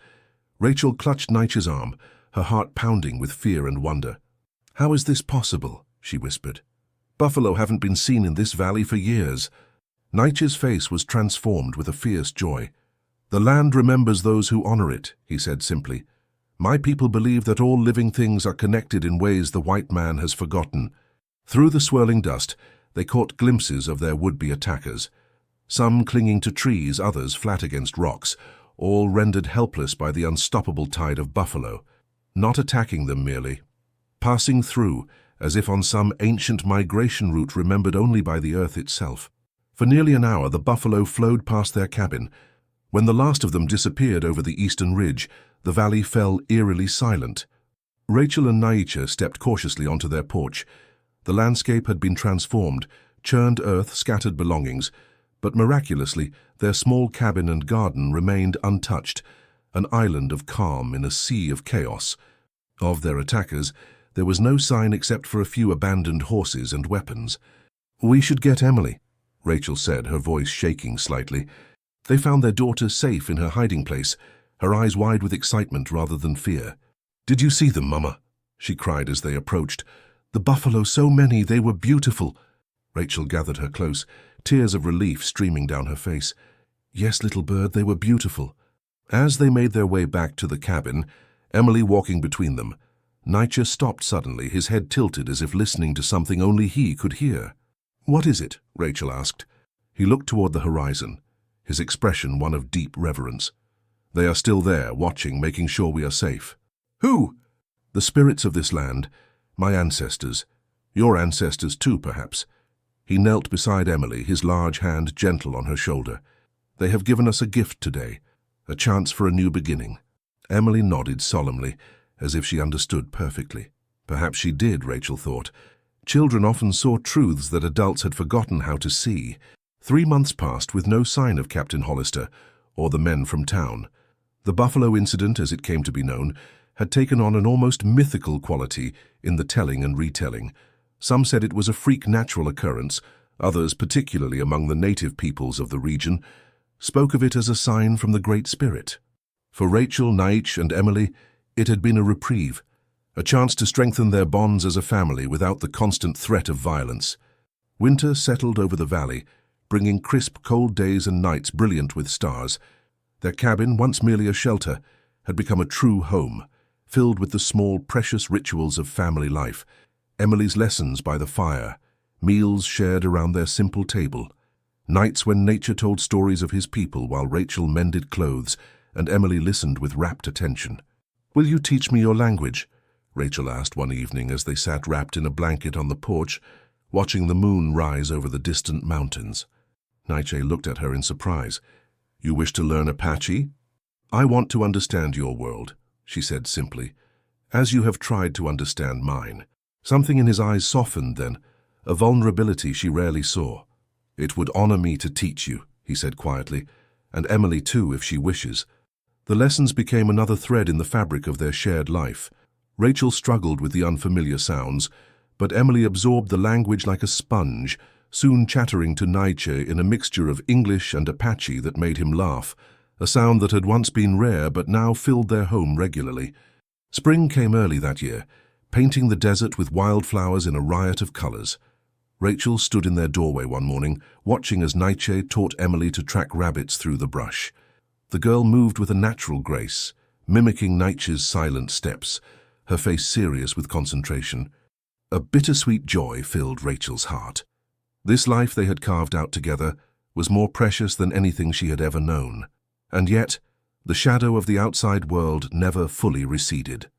Rachel clutched Naiche's arm, her heart pounding with fear and wonder. "How is this possible?" she whispered. "Buffalo haven't been seen in this valley for years." Naiche's face was transformed with a fierce joy. "The land remembers those who honor it," he said simply. "My people believe that all living things are connected in ways the white man has forgotten." Through the swirling dust, they caught glimpses of their would-be attackers, some clinging to trees, others flat against rocks, all rendered helpless by the unstoppable tide of buffalo, not attacking them merely, passing through as if on some ancient migration route remembered only by the earth itself. For nearly an hour the buffalo flowed past their cabin. When the last of them disappeared over the eastern ridge, the valley fell eerily silent. Rachel and Naiche stepped cautiously onto their porch. The landscape had been transformed, churned earth, scattered belongings, but miraculously their small cabin and garden remained untouched, an island of calm in a sea of chaos. Of their attackers, there was no sign except for a few abandoned horses and weapons. "We should get Emily," Rachel said, her voice shaking slightly. They found their daughter safe in her hiding place, her eyes wide with excitement rather than fear. "Did you see them, Mama?" she cried as they approached. "The buffalo, so many, they were beautiful." Rachel gathered her close, tears of relief streaming down her face. "Yes, little bird, they were beautiful." As they made their way back to the cabin, Emily walking between them, Naiche stopped suddenly, his head tilted as if listening to something only he could hear. "What is it?" Rachel asked. He looked toward the horizon, his expression one of deep reverence. "They are still there, watching, making sure we are safe." "Who?" "The spirits of this land, my ancestors. Your ancestors too, perhaps." He knelt beside Emily, his large hand gentle on her shoulder. "They have given us a gift today, a chance for a new beginning." Emily nodded solemnly, as if she understood perfectly. Perhaps she did, Rachel thought. Children often saw truths that adults had forgotten how to see. 3 months passed with no sign of Captain Hollister or the men from town. The Buffalo incident, as it came to be known, had taken on an almost mythical quality in the telling and retelling. Some said it was a freak natural occurrence, others, particularly among the native peoples of the region, spoke of it as a sign from the Great Spirit. For Rachel, Naiche, and Emily, it had been a reprieve, a chance to strengthen their bonds as a family without the constant threat of violence. Winter settled over the valley, bringing crisp, cold days and nights brilliant with stars. Their cabin, once merely a shelter, had become a true home, filled with the small, precious rituals of family life. Emily's lessons by the fire, meals shared around their simple table, nights when nature told stories of his people while Rachel mended clothes and Emily listened with rapt attention. "Will you teach me your language?" Rachel asked one evening as they sat wrapped in a blanket on the porch, watching the moon rise over the distant mountains. Naiche looked at her in surprise. "You wish to learn Apache?" "I want to understand your world," she said simply, "as you have tried to understand mine." Something in his eyes softened then, a vulnerability she rarely saw. "It would honor me to teach you," he said quietly, "and Emily too, if she wishes." The lessons became another thread in the fabric of their shared life. Rachel struggled with the unfamiliar sounds, but Emily absorbed the language like a sponge, soon chattering to Naiche in a mixture of English and Apache that made him laugh, a sound that had once been rare but now filled their home regularly. Spring came early that year, painting the desert with wildflowers in a riot of colors. Rachel stood in their doorway one morning, watching as Naiche taught Emily to track rabbits through the brush. The girl moved with a natural grace, mimicking Naiche's silent steps, her face serious with concentration. A bittersweet joy filled Rachel's heart. This life they had carved out together was more precious than anything she had ever known. And yet, the shadow of the outside world never fully receded.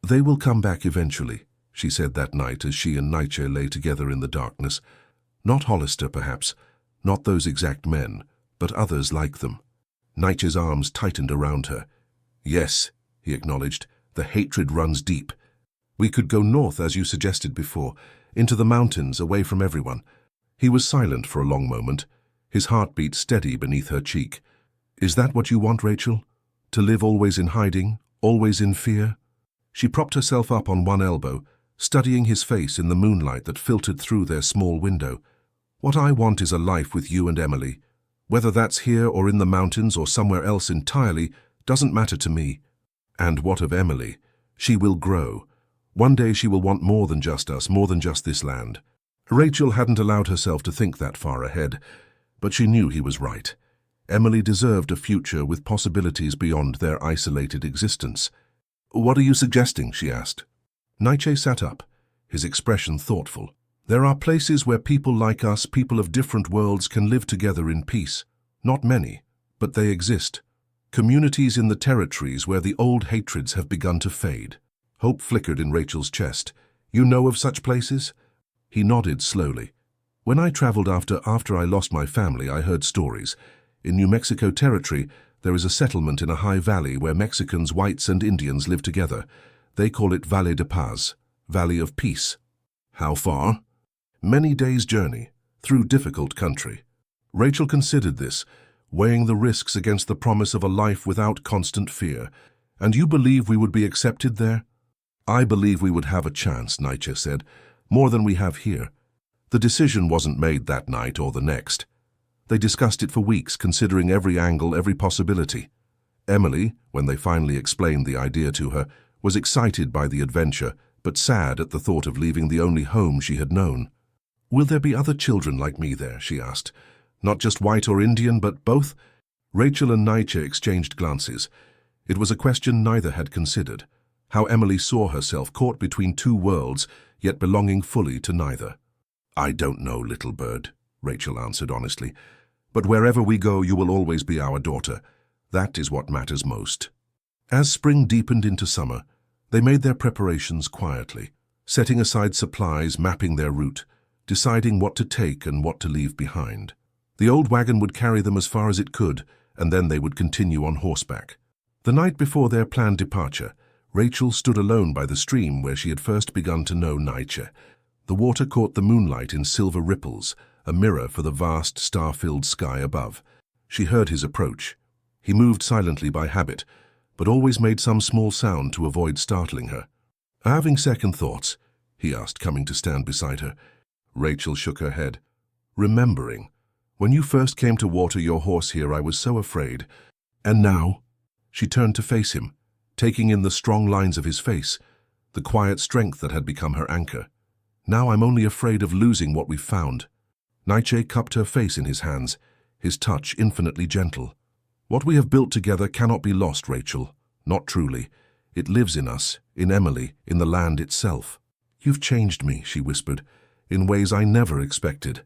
"They will come back eventually," she said that night as she and Naiche lay together in the darkness. "Not Hollister, perhaps, not those exact men, but others like them." Naiche's arms tightened around her. "Yes," he acknowledged, "the hatred runs deep. We could go north, as you suggested before, into the mountains, away from everyone." He was silent for a long moment, his heartbeat steady beneath her cheek. "Is that what you want, Rachel? To live always in hiding, always in fear?" She propped herself up on one elbow, studying his face in the moonlight that filtered through their small window. "What I want is a life with you and Emily. Whether that's here or in the mountains or somewhere else entirely doesn't matter to me. And what of Emily? She will grow. One day she will want more than just us, more than just this land." Rachel hadn't allowed herself to think that far ahead, but she knew he was right. Emily deserved a future with possibilities beyond their isolated existence. "What are you suggesting?" she asked. Naiche sat up, his expression thoughtful. "There are places where people like us, people of different worlds, can live together in peace. Not many, but they exist. Communities in the territories where the old hatreds have begun to fade." Hope flickered in Rachel's chest. "You know of such places?" He nodded slowly. "When I traveled after I lost my family, I heard stories. In New Mexico territory, there is a settlement in a high valley where Mexicans, whites, and Indians live together. They call it Valle de Paz, Valley of Peace." "How far?" "Many days' journey, through difficult country." Rachel considered this, weighing the risks against the promise of a life without constant fear. "And you believe we would be accepted there?" I believe we would have a chance, Naiche said, more than we have here. The decision wasn't made that night or the next. They discussed it for weeks, considering every angle, every possibility. Emily, when they finally explained the idea to her, was excited by the adventure, but sad at the thought of leaving the only home she had known. "Will there be other children like me there?" she asked. "Not just white or Indian, but both?" Rachel and Naiche exchanged glances. It was a question neither had considered, how Emily saw herself caught between two worlds, yet belonging fully to neither. "I don't know, little bird," Rachel answered honestly. "But wherever we go, you will always be our daughter. That is what matters most." As spring deepened into summer, they made their preparations quietly, setting aside supplies, mapping their route, deciding what to take and what to leave behind. The old wagon would carry them as far as it could, and then they would continue on horseback. The night before their planned departure, Rachel stood alone by the stream where she had first begun to know Naiche. The water caught the moonlight in silver ripples, a mirror for the vast star-filled sky above. She heard his approach. He moved silently by habit, but always made some small sound to avoid startling her. "Having second thoughts?" he asked, coming to stand beside her. Rachel shook her head. "Remembering. When you first came to water your horse here, I was so afraid. And now?" She turned to face him, taking in the strong lines of his face, the quiet strength that had become her anchor. "Now I'm only afraid of losing what we've found." Naiche cupped her face in his hands, his touch infinitely gentle. "What we have built together cannot be lost, Rachel. Not truly. It lives in us, in Emily, in the land itself." "You've changed me," she whispered, "in ways I never expected.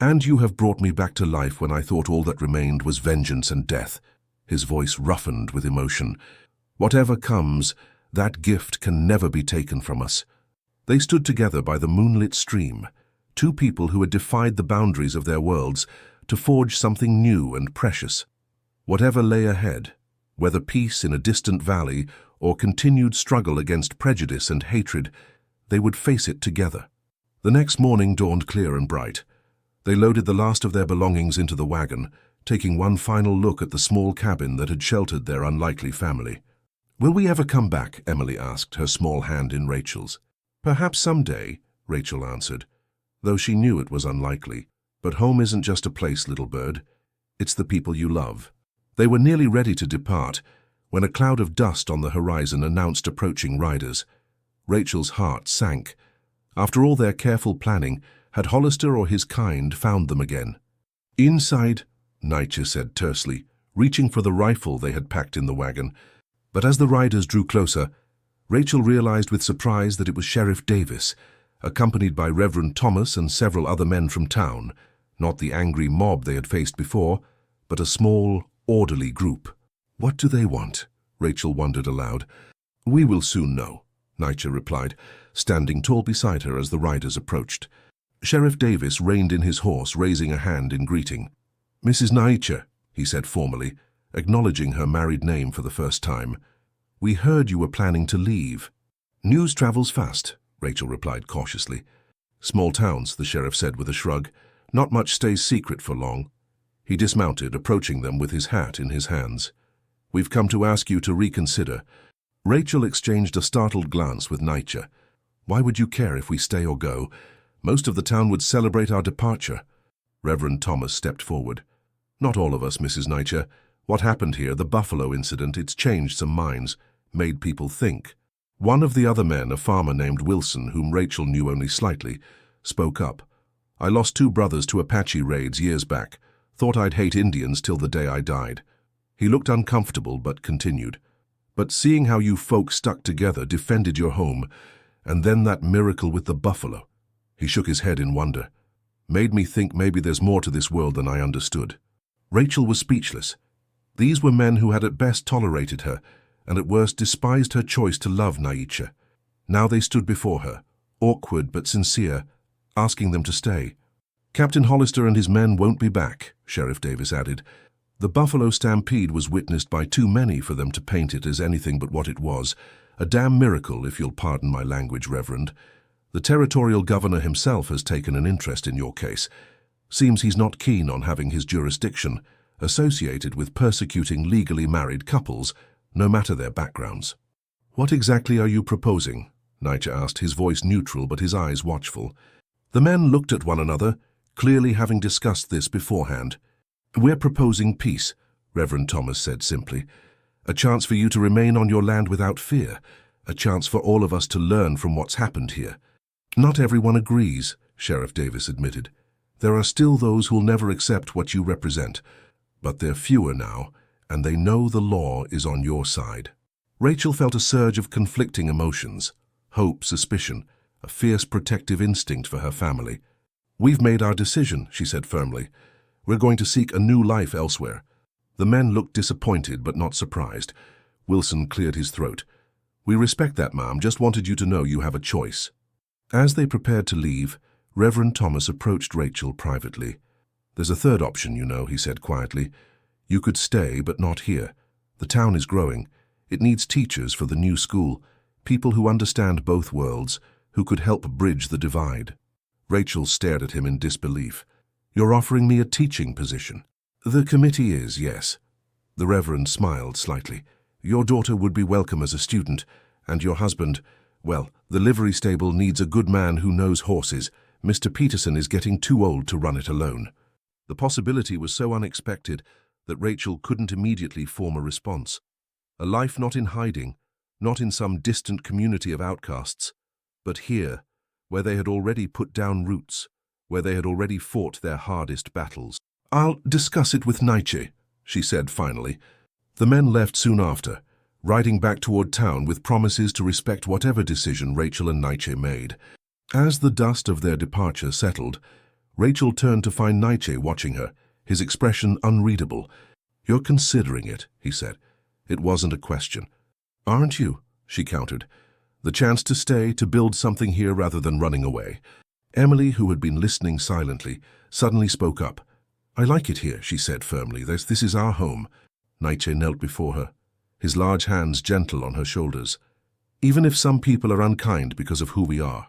And you have brought me back to life when I thought all that remained was vengeance and death." His voice roughened with emotion. "Whatever comes, that gift can never be taken from us." They stood together by the moonlit stream, two people who had defied the boundaries of their worlds to forge something new and precious. Whatever lay ahead, whether peace in a distant valley or continued struggle against prejudice and hatred, they would face it together. The next morning dawned clear and bright. They loaded the last of their belongings into the wagon, taking one final look at the small cabin that had sheltered their unlikely family. "Will we ever come back?" Emily asked, her small hand in Rachel's. "Perhaps someday," Rachel answered, though she knew it was unlikely. "But home isn't just a place, little bird. It's the people you love." They were nearly ready to depart when a cloud of dust on the horizon announced approaching riders. Rachel's heart sank. After all their careful planning, had Hollister or his kind found them again? "Inside," Naiche said tersely, reaching for the rifle they had packed in the wagon. But as the riders drew closer, Rachel realized with surprise that it was Sheriff Davis, accompanied by Reverend Thomas and several other men from town, not the angry mob they had faced before, but a small, orderly group. "What do they want?" Rachel wondered aloud. "We will soon know," Naiche replied, standing tall beside her as the riders approached. Sheriff Davis reined in his horse, raising a hand in greeting. "Mrs. Naiche," he said formally, acknowledging her married name for the first time. "We heard you were planning to leave." "News travels fast," Rachel replied cautiously. "Small towns," the sheriff said with a shrug. "Not much stays secret for long." He dismounted, approaching them with his hat in his hands. "We've come to ask you to reconsider." Rachel exchanged a startled glance with Naiche. "Why would you care if we stay or go? Most of the town would celebrate our departure." Reverend Thomas stepped forward. "Not all of us, Mrs. Naiche. What happened here, the Buffalo incident, it's changed some minds, made people think." One of the other men, a farmer named Wilson, whom Rachel knew only slightly, spoke up. "I lost 2 brothers to Apache raids years back. Thought I'd hate Indians till the day I died." He looked uncomfortable but continued. "But seeing how you folks stuck together, defended your home, and then that miracle with the buffalo," he shook his head in wonder, "made me think maybe there's more to this world than I understood." Rachel was speechless. These were men who had at best tolerated her, and at worst despised her choice to love Naiche. Now they stood before her, awkward but sincere, asking them to stay. "Captain Hollister and his men won't be back," Sheriff Davis added. "The Buffalo Stampede was witnessed by too many for them to paint it as anything but what it was. A damn miracle, if you'll pardon my language, Reverend. The territorial governor himself has taken an interest in your case. Seems he's not keen on having his jurisdiction associated with persecuting legally married couples, no matter their backgrounds." "What exactly are you proposing?" Naiche asked, his voice neutral but his eyes watchful. The men looked at one another, clearly having discussed this beforehand. "We're proposing peace," Reverend Thomas said simply. "A chance for you to remain on your land without fear. A chance for all of us to learn from what's happened here." "Not everyone agrees," Sheriff Davis admitted. "There are still those who'll never accept what you represent. But they're fewer now, and they know the law is on your side." Rachel felt a surge of conflicting emotions. Hope, suspicion, a fierce protective instinct for her family. "We've made our decision," she said firmly. "We're going to seek a new life elsewhere." The men looked disappointed but not surprised. Wilson cleared his throat. "We respect that, ma'am. Just wanted you to know you have a choice." As they prepared to leave, Reverend Thomas approached Rachel privately. "There's a third option, you know," he said quietly. "You could stay, but not here. The town is growing. It needs teachers for the new school, people who understand both worlds, who could help bridge the divide." Rachel stared at him in disbelief. "You're offering me a teaching position?" "The committee is, yes." The Reverend smiled slightly. "Your daughter would be welcome as a student, and your husband, well, the livery stable needs a good man who knows horses. Mr. Peterson is getting too old to run it alone." The possibility was so unexpected that Rachel couldn't immediately form a response. A life not in hiding, not in some distant community of outcasts, but here, where they had already put down roots, where they had already fought their hardest battles. "I'll discuss it with Naiche," she said finally. The men left soon after, riding back toward town with promises to respect whatever decision Rachel and Naiche made. As the dust of their departure settled, Rachel turned to find Naiche watching her, his expression unreadable. "You're considering it," he said. It wasn't a question. "Aren't you?" she countered. "The chance to stay, to build something here rather than running away." Emily, who had been listening silently, suddenly spoke up. "I like it here," she said firmly. This is our home." Naiche knelt before her, his large hands gentle on her shoulders. "Even if some people are unkind because of who we are."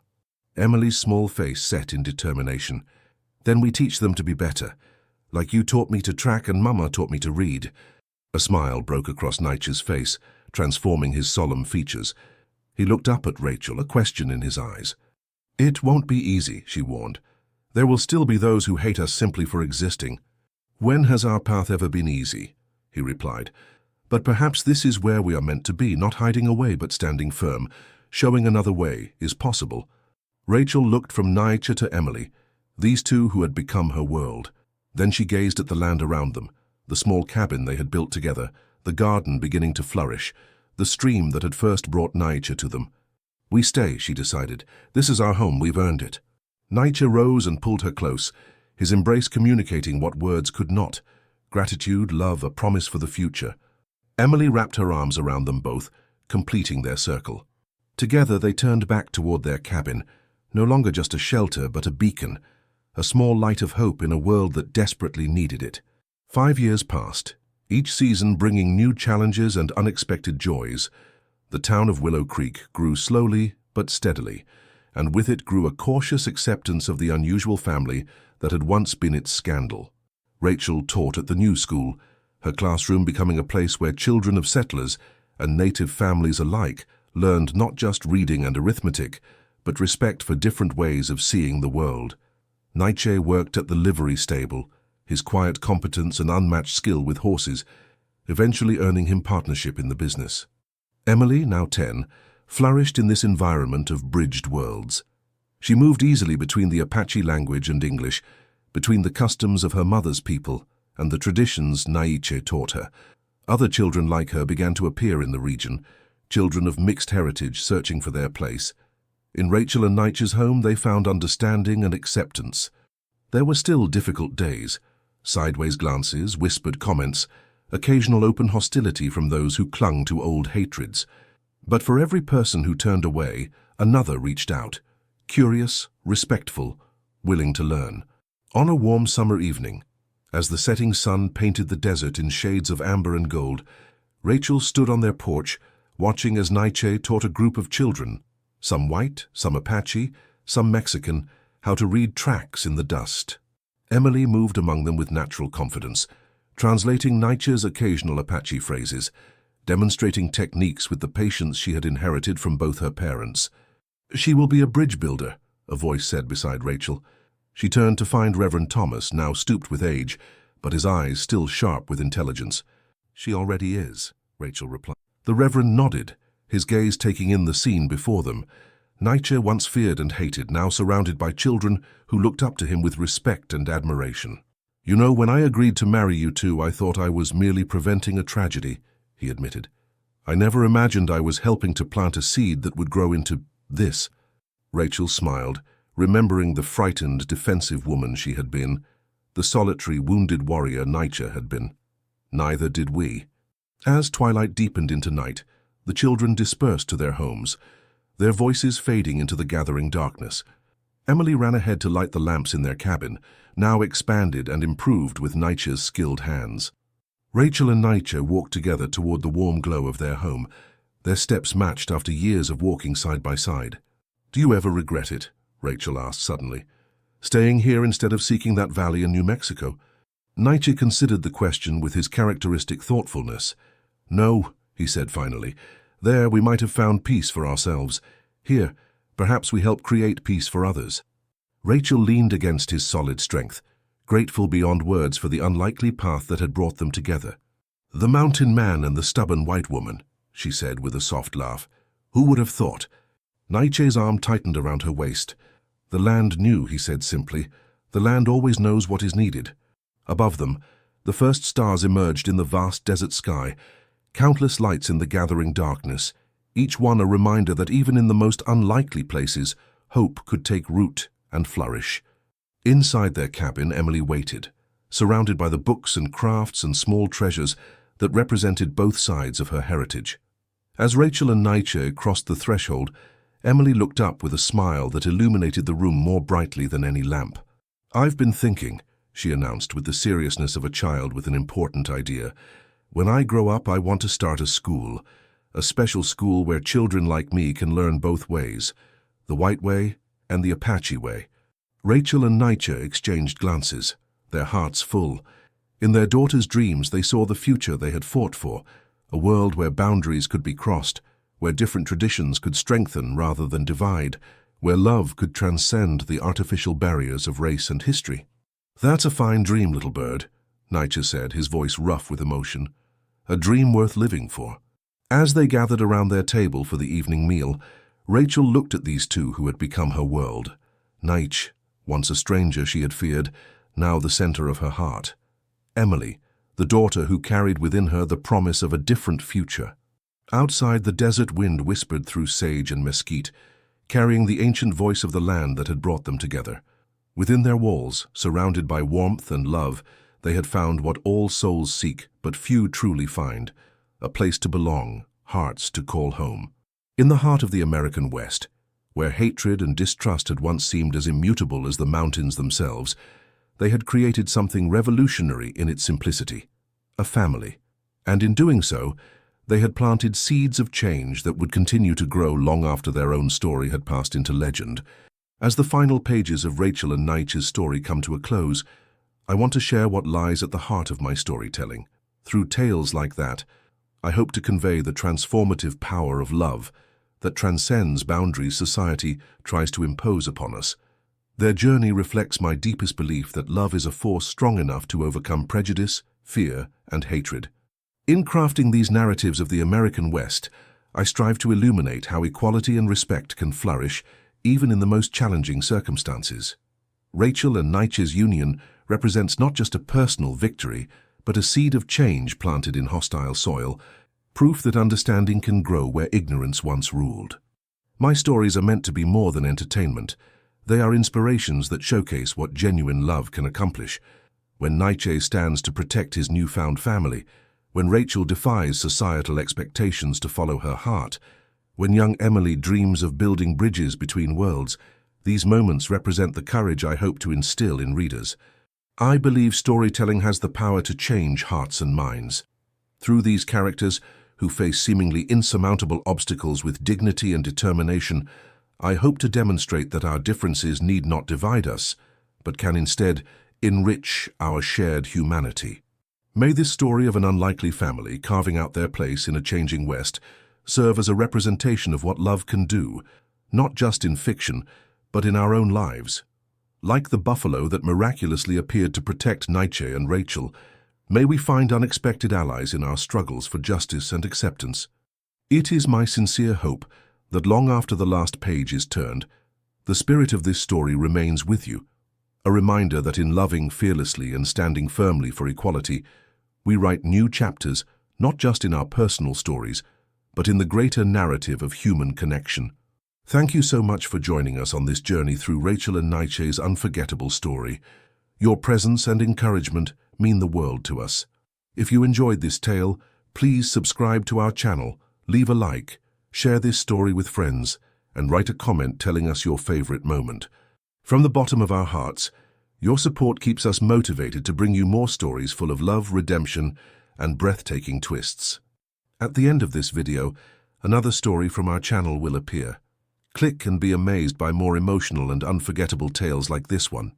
Emily's small face set in determination. "Then we teach them to be better, like you taught me to track and Mama taught me to read." A smile broke across Naiche's face, transforming his solemn features. He looked up at Rachel, a question in his eyes. "It won't be easy," she warned. "There will still be those who hate us simply for existing." "When has our path ever been easy?" he replied. "But perhaps this is where we are meant to be, not hiding away but standing firm. Showing another way is possible." Rachel looked from Naiche to Emily, these two who had become her world. Then she gazed at the land around them, the small cabin they had built together, the garden beginning to flourish, the stream that had first brought Naiche to them. "We stay," she decided. "This is our home, we've earned it." Naiche rose and pulled her close, his embrace communicating what words could not. Gratitude, love, a promise for the future. Emily wrapped her arms around them both, completing their circle. Together they turned back toward their cabin, no longer just a shelter but a beacon, a small light of hope in a world that desperately needed it. 5 years passed, each season bringing new challenges and unexpected joys. The town of Willow Creek grew slowly but steadily, and with it grew a cautious acceptance of the unusual family that had once been its scandal. Rachel taught at the new school, her classroom becoming a place where children of settlers and native families alike learned not just reading and arithmetic, but respect for different ways of seeing the world. Naiche worked at the livery stable, his quiet competence and unmatched skill with horses, eventually earning him partnership in the business. Emily, now 10, flourished in this environment of bridged worlds. She moved easily between the Apache language and English, between the customs of her mother's people and the traditions Naiche taught her. Other children like her began to appear in the region, children of mixed heritage searching for their place. In Rachel and Naiche's home they found understanding and acceptance. There were still difficult days, sideways glances, whispered comments, occasional open hostility from those who clung to old hatreds. But for every person who turned away, another reached out, curious, respectful, willing to learn. On a warm summer evening, as the setting sun painted the desert in shades of amber and gold, Rachel stood on their porch, watching as Naiche taught a group of children, some white, some Apache, some Mexican, how to read tracks in the dust. Emily moved among them with natural confidence, translating Naiche's occasional Apache phrases, demonstrating techniques with the patience she had inherited from both her parents. "She will be a bridge builder," a voice said beside Rachel. She turned to find Reverend Thomas, now stooped with age, but his eyes still sharp with intelligence. "She already is," Rachel replied. The Reverend nodded, his gaze taking in the scene before them. Naiche, once feared and hated, now surrounded by children who looked up to him with respect and admiration. "You know, when I agreed to marry you two, I thought I was merely preventing a tragedy," he admitted. "I never imagined I was helping to plant a seed that would grow into this." Rachel smiled, remembering the frightened, defensive woman she had been, the solitary, wounded warrior Naiche had been. Neither did we. As twilight deepened into night, the children dispersed to their homes, their voices fading into the gathering darkness. Emily ran ahead to light the lamps in their cabin, now expanded and improved with Naiche's skilled hands. Rachel and Naiche walked together toward the warm glow of their home, their steps matched after years of walking side by side. "Do you ever regret it?" Rachel asked suddenly. "Staying here instead of seeking that valley in New Mexico?" Naiche considered the question with his characteristic thoughtfulness. "No," he said finally. "There we might have found peace for ourselves. Here, perhaps we help create peace for others." Rachel leaned against his solid strength, grateful beyond words for the unlikely path that had brought them together. "The mountain man and the stubborn white woman," she said with a soft laugh. "Who would have thought?" Naiche's arm tightened around her waist. "The land knew," he said simply. "The land always knows what is needed." Above them, the first stars emerged in the vast desert sky, countless lights in the gathering darkness, each one a reminder that even in the most unlikely places, hope could take root and flourish. Inside their cabin, Emily waited, surrounded by the books and crafts and small treasures that represented both sides of her heritage. As Rachel and Naiche crossed the threshold, Emily looked up with a smile that illuminated the room more brightly than any lamp. "I've been thinking," she announced with the seriousness of a child with an important idea. "When I grow up, I want to start a school, a special school where children like me can learn both ways, the white way and the Apache way." Rachel and Naiche exchanged glances, their hearts full. In their daughter's dreams, they saw the future they had fought for, a world where boundaries could be crossed, where different traditions could strengthen rather than divide, where love could transcend the artificial barriers of race and history. "That's a fine dream, little bird," Naiche said, his voice rough with emotion. "A dream worth living for." As they gathered around their table for the evening meal, Rachel looked at these two who had become her world. Naiche, once a stranger she had feared, now the center of her heart. Emily, the daughter who carried within her the promise of a different future. Outside, the desert wind whispered through sage and mesquite, carrying the ancient voice of the land that had brought them together. Within their walls, surrounded by warmth and love, they had found what all souls seek, but few truly find: a place to belong, hearts to call home. In the heart of the American West, where hatred and distrust had once seemed as immutable as the mountains themselves, they had created something revolutionary in its simplicity: a family. And in doing so, they had planted seeds of change that would continue to grow long after their own story had passed into legend. As the final pages of Rachel and Naiche's story come to a close, I want to share what lies at the heart of my storytelling. Through tales like that, I hope to convey the transformative power of love that transcends boundaries society tries to impose upon us. Their journey reflects my deepest belief that love is a force strong enough to overcome prejudice, fear, and hatred. In crafting these narratives of the American West, I strive to illuminate how equality and respect can flourish even in the most challenging circumstances. Rachel and Naiche's union represents not just a personal victory, but a seed of change planted in hostile soil, proof that understanding can grow where ignorance once ruled. My stories are meant to be more than entertainment. They are inspirations that showcase what genuine love can accomplish. When Naiche stands to protect his newfound family, when Rachel defies societal expectations to follow her heart, when young Emily dreams of building bridges between worlds, these moments represent the courage I hope to instill in readers. I believe storytelling has the power to change hearts and minds. Through these characters, who face seemingly insurmountable obstacles with dignity and determination, I hope to demonstrate that our differences need not divide us, but can instead enrich our shared humanity. May this story of an unlikely family carving out their place in a changing West serve as a representation of what love can do, not just in fiction, but in our own lives. Like the buffalo that miraculously appeared to protect Naiche and Rachel, may we find unexpected allies in our struggles for justice and acceptance. It is my sincere hope that long after the last page is turned, the spirit of this story remains with you, a reminder that in loving fearlessly and standing firmly for equality, we write new chapters not just in our personal stories, but in the greater narrative of human connection. Thank you so much for joining us on this journey through Rachel and Naiche's unforgettable story. Your presence and encouragement mean the world to us. If you enjoyed this tale, please subscribe to our channel, leave a like, share this story with friends, and write a comment telling us your favorite moment. From the bottom of our hearts, your support keeps us motivated to bring you more stories full of love, redemption, and breathtaking twists. At the end of this video, another story from our channel will appear. Click and be amazed by more emotional and unforgettable tales like this one.